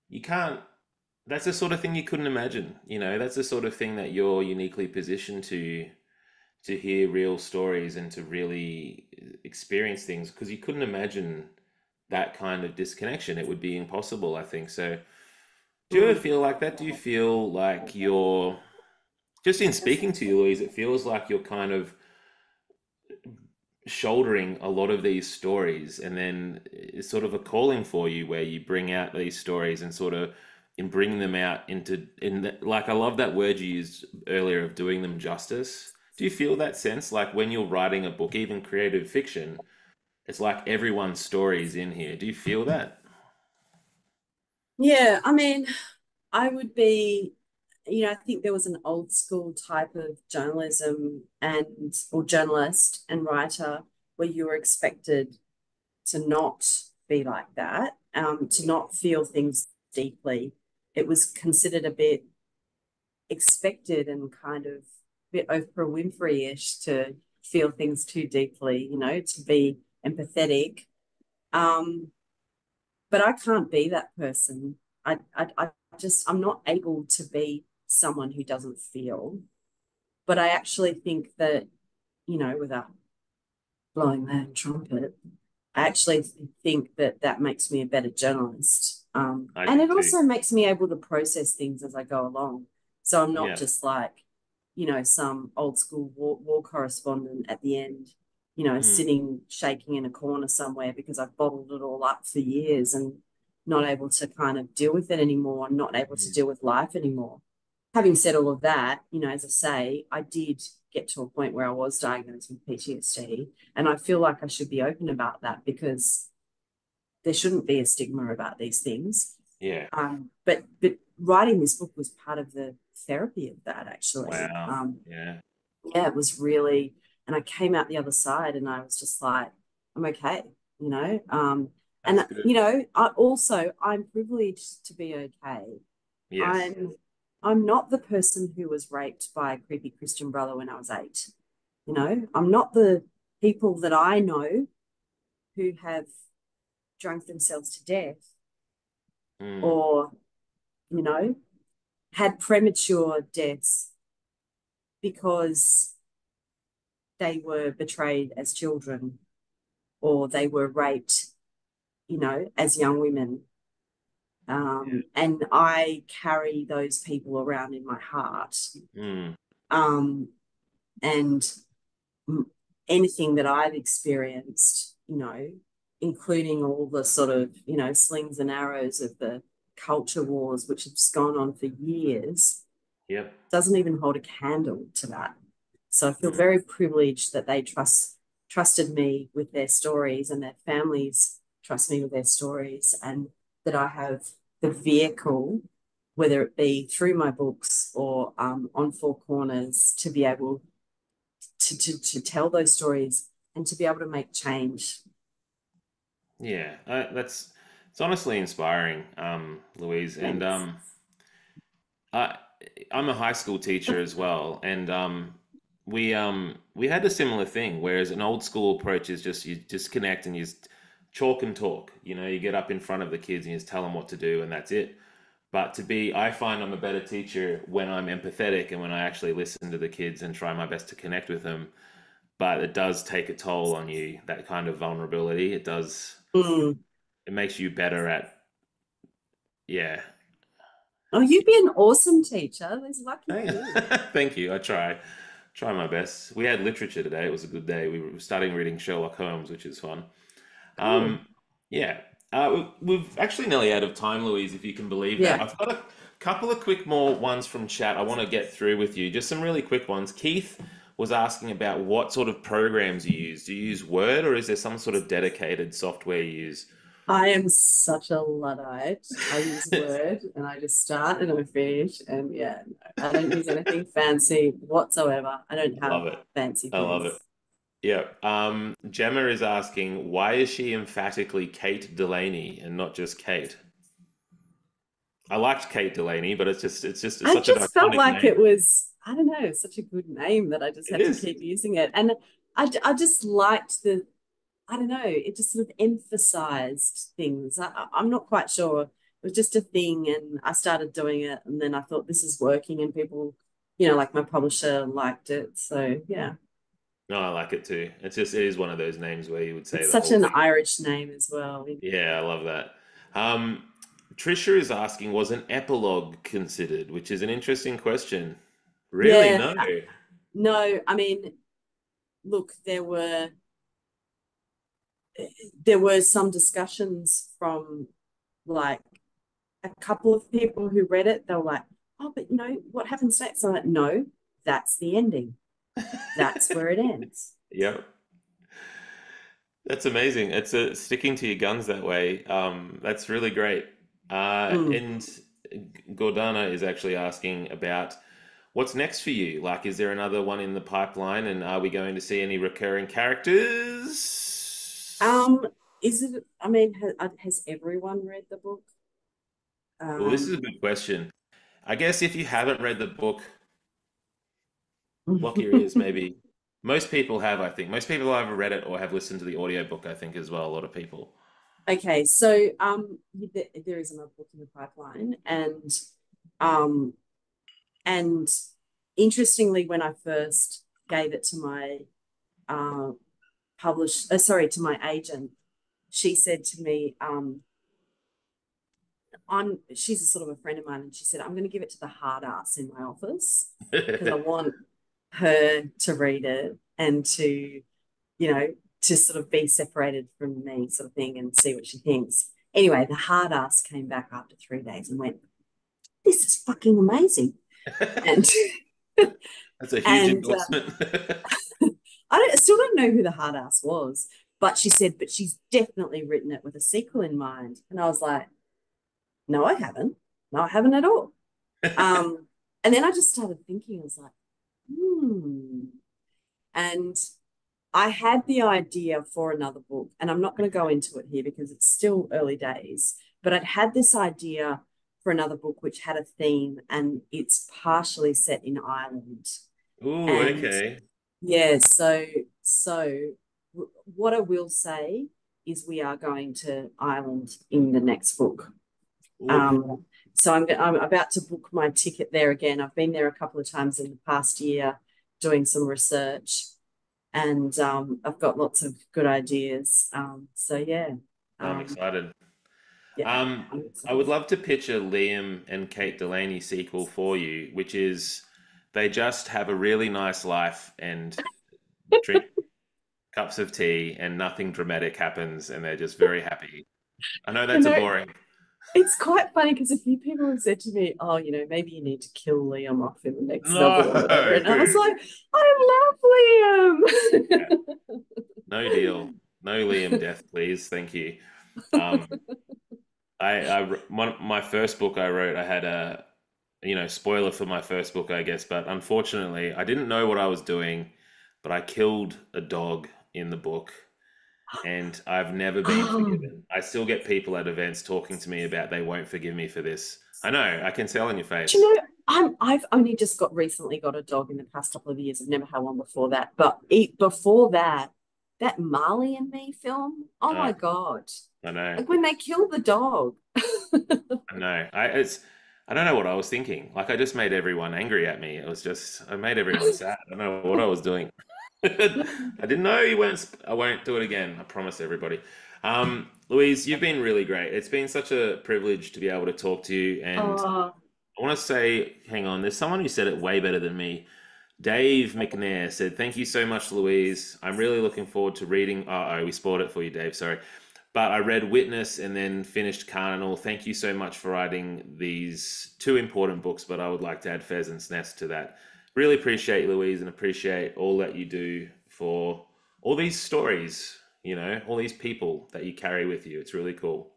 you can't. that's the sort of thing you couldn't imagine. That's the sort of thing that you're uniquely positioned to hear real stories and to really experience things because you couldn't imagine that kind of disconnection. It would be impossible, I think. So, do you ever Mm. feel like that? Do you feel like you're just in speaking to you, Louise? It feels like you're kind of shouldering a lot of these stories, and then it's sort of a calling for you where you bring out these stories and sort of and bring them out like I love that word you used earlier of doing them justice. Do you feel that sense like when you're writing a book, even creative fiction, it's like everyone's story is in here? Do you feel that? Yeah, I mean, I would be, I think there was an old school type of journalism and or journalist and writer where you were expected to not be like that, to not feel things deeply. It was considered a bit expected and kind of a bit Oprah Winfrey-ish to feel things too deeply, to be empathetic. Um, but I can't be that person. I just I'm not able to be someone who doesn't feel. But I actually think that, without blowing my own trumpet, I actually think that that makes me a better journalist. I And do it too. also makes me able to process things as I go along. So I'm not Yeah. just like, some old school war correspondent at the end, Mm, sitting shaking in a corner somewhere because I've bottled it all up for years and not able to kind of deal with it anymore, and not able to mm, deal with life anymore. Having said all of that, as I say, I did get to a point where I was diagnosed with PTSD. And I feel like I should be open about that because there shouldn't be a stigma about these things. yeah. But writing this book was part of the therapy of that, actually. Wow. Yeah. Yeah, it was really, and I came out the other side and I was just like, I'm okay, you know. That's good. I'm privileged to be okay. Yes. I'm not the person who was raped by a creepy Christian brother when I was 8. I'm not the people that I know who have drunk themselves to death Mm, or, you know, had premature deaths because they were betrayed as children or they were raped, as young women. yeah. And I carry those people around in my heart. Mm, Um, and anything that I've experienced, including all the sort of, slings and arrows of the culture wars, which have gone on for years, yep. doesn't even hold a candle to that. So I feel Mm, very privileged that they trusted me with their stories and their families trust me with their stories, and that I have the vehicle, whether it be through my books or on Four Corners, to be able to tell those stories and to be able to make change. yeah. It's honestly inspiring, Louise. And Thanks. I I'm a high school teacher as well, and we had a similar thing. Whereas an old school approach is just you just connect and you just chalk and talk. You get up in front of the kids and you just tell them what to do, and that's it. But I find I'm a better teacher when I'm empathetic and when I actually listen to the kids and try my best to connect with them. But it does take a toll on you, that kind of vulnerability. It does, Mm. it makes you better at, yeah. Oh, you'd be an awesome teacher. There's lucky Hey, you. thank you. I try my best. We had literature today. It was a good day. We were starting reading Sherlock Holmes, which is fun. Cool. Yeah. We've actually nearly out of time, Louise, if you can believe that. Yeah. I've got a couple of quick more ones from chat I want to get through with you. Just some really quick ones. Keith was asking about what sort of programs you use. Do you use Word or is there some sort of dedicated software you use? I am such a Luddite. I use Word and I just start and I finish. And yeah, no, I don't use anything fancy whatsoever. I don't have Love it. fancy I love it. things. Yeah. Gemma is asking, why is she emphatically Kate Delaney and not just Kate? I liked Kate Delaney, but it's I such an just felt iconic like name. it was, I don't know, such a good name that I just It had to is. keep using it. And I just liked I don't know, it just sort of emphasized things. I'm not quite sure was just a thing, and I started doing it, and then I thought this is working, and people, like my publisher liked it. So yeah, No, I like it too. It is one of those names where you would say it's the such whole an thing. Irish name as well. Yeah, I love that. Um, Trisha is asking, was an epilogue considered? Which is an interesting question. Really? Yeah, No. no, I mean, look, there were some discussions from like a couple of people who read it. They were like, "Oh, but what happens next?" I'm like, "No, that's the ending. That's where it ends." Yep. That's amazing. It's sticking to your guns that way. That's really great. Mm. And Gordana is actually asking about what's next for you. Like, is there another one in the pipeline, and are we going to see any recurring characters? Um, is it? I mean, has everyone read the book? Well, this is a Um, good question. I guess if you haven't read the book, block your ears, maybe. Most people have, I think. Most people have either read it or have listened to the audiobook, I think, as well. A lot of people. okay, so there is another book in the pipeline, um, and interestingly, when I first gave it to my uh, to my agent, she said to me, she's a sort of a friend of mine, and she said, I'm going to give it to the hard ass in my office because I want her to read it and you know, to sort of be separated from me, sort of thing, and see what she thinks. Anyway, the hard ass came back after 3 days and went, "This is fucking amazing," and That's a huge and endorsement. I still don't know who the hard ass was, but she said, but she's definitely written it with a sequel in mind, and I was like, no, I haven't. No, I haven't at all. Um, and then I just started thinking, I was like, hmm. And I had the idea for another book, and I'm not going to go into it here because it's still early days, but I'd had this idea for another book which had a theme, and it's partially set in Ireland. Ooh, And okay. yeah, so what I will say is we are going to Ireland in the next book. Ooh, So I'm about to book my ticket there again. I've been there a couple of times in the past year doing some research, and I've got lots of good ideas. So yeah, I'm um, excited. yeah, Um, I'm I would excited. love to pitch a Liam and Kate Delaney sequel for you, which is they just have a really nice life and drink cups of tea and nothing dramatic happens and they're just very happy. I know You that's a know, boring. it's quite funny because a few people have said to me, "Oh, maybe you need to kill Liam off in the next novel or whatever," No. and I was like, "I love Yeah, Liam." no deal. No Liam death, please. Thank you. Um, my first book I wrote, I had a, spoiler for my first book, I guess, but unfortunately, I didn't know what I was doing, but I killed a dog in the book, and I've never been Oh, forgiven. I still get people at events talking to me about they won't forgive me for this. I know, I can tell in your do you face. know, I've only just recently got a dog in the past couple of years. I've never had one before that. But before that, that Marley and Me film, oh my Uh, God. I know, Like when they kill the dog. I know. I don't know what I was thinking. Like I just made everyone angry at me. I made everyone sad. I don't know what I was doing. I didn't know you weren't. I won't do it again. I promise everybody. Louise, you've been really great. It's been such a privilege to be able to talk to you. And Oh, I want to say, hang on, there's someone who said it way better than me. Dave McNair said, "Thank you so much, Louise. I'm really looking forward to reading." Oh, we spoiled it for you, Dave. Sorry. But I read Witness and then finished Cardinal. Thank you so much for writing these two important books, but I would like to add Pheasants Nest to that. Really appreciate you, Louise, and appreciate all that you do for all these stories, all these people that you carry with you. It's really cool.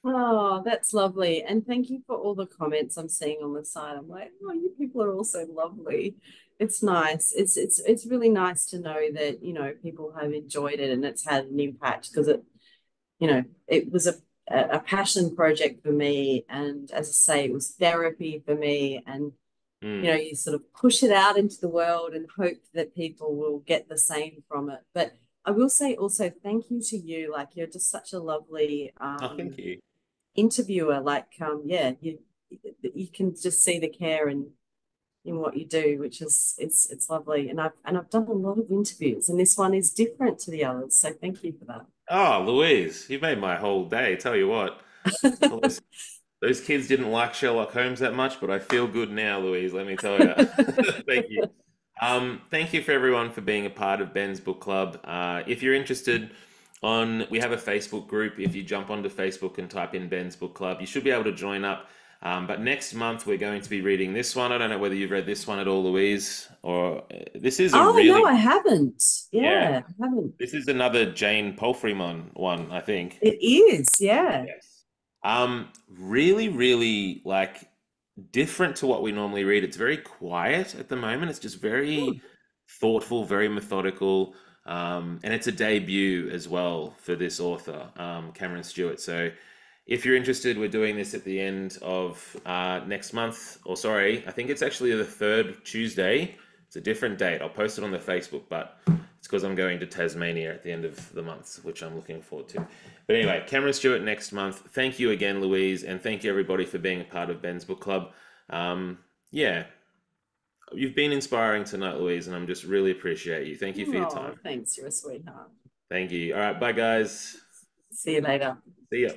oh, that's lovely. And thank you for all the comments I'm seeing on the side. I'm like, oh, you people are all so lovely. It's nice. It's really nice to know that, people have enjoyed it and it's had an impact because it was a passion project for me. And as I say, it was therapy for me. And, Mm. you sort of push it out into the world and hope that people will get the same from it. But I will say also thank you to you. Like you're just such a lovely Oh, thank you. interviewer. Like, yeah, you can just see the care in what you do, which is it's lovely. And I've done a lot of interviews, and this one is different to the others. So thank you for Oh, Louise, you made my whole day. Tell you what, all that. those kids didn't like Sherlock Holmes that much, but I feel good now, Louise. Let me tell you. Thank you. Thank you for everyone for being a part of Ben's Book Club. If you're interested, we have a Facebook group. If you jump onto Facebook and type in Ben's Book Club, you should be able to join up. But next month we're going to be reading this one. I don't know whether you've read this one at all, Louise, or this is a Oh no, really, I haven't. yeah, Yeah, I haven't. this is another Jane Palfreyman one, I think. It is, yeah. Yes. Really, really like different to what we normally read. It's very quiet at the moment. It's just Hmm. very thoughtful, very methodical. And it's a debut as well for this author, Cameron Stewart. So if you're interested, we're doing this at the end of next month, or sorry, I think it's actually the third Tuesday. It's a different date. I'll post it on the Facebook, but it's because I'm going to Tasmania at the end of the month, which I'm looking forward to. But anyway, Cameron Stewart next month. Thank you again, Louise, and thank you everybody for being a part of Ben's Book Club. Yeah, you've been inspiring tonight, Louise, and I'm just really appreciate you. Thank you for your Oh, time. thanks. You're a sweetheart. Thank you. All right, bye guys. See you later. See ya.